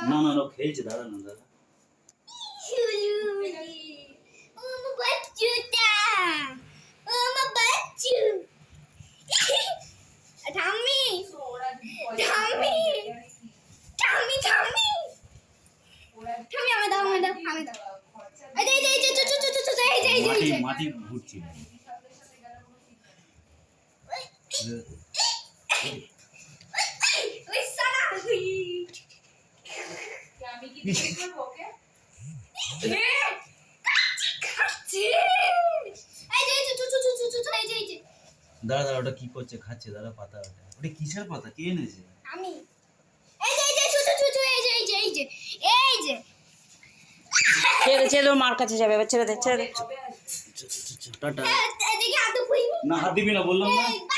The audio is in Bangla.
না না খেয়েছে দাদা না দাদা মাটি ঘুরছি দাদা দাদা ওটা কি করছে খাচ্ছে দাদা পাতা ওটা কিসের পাতা কে এনেছে আমি ছেড়ে মার কাছে যাবে এবার ছেড়ে দে টাটা না হাত দিবি না বললাম না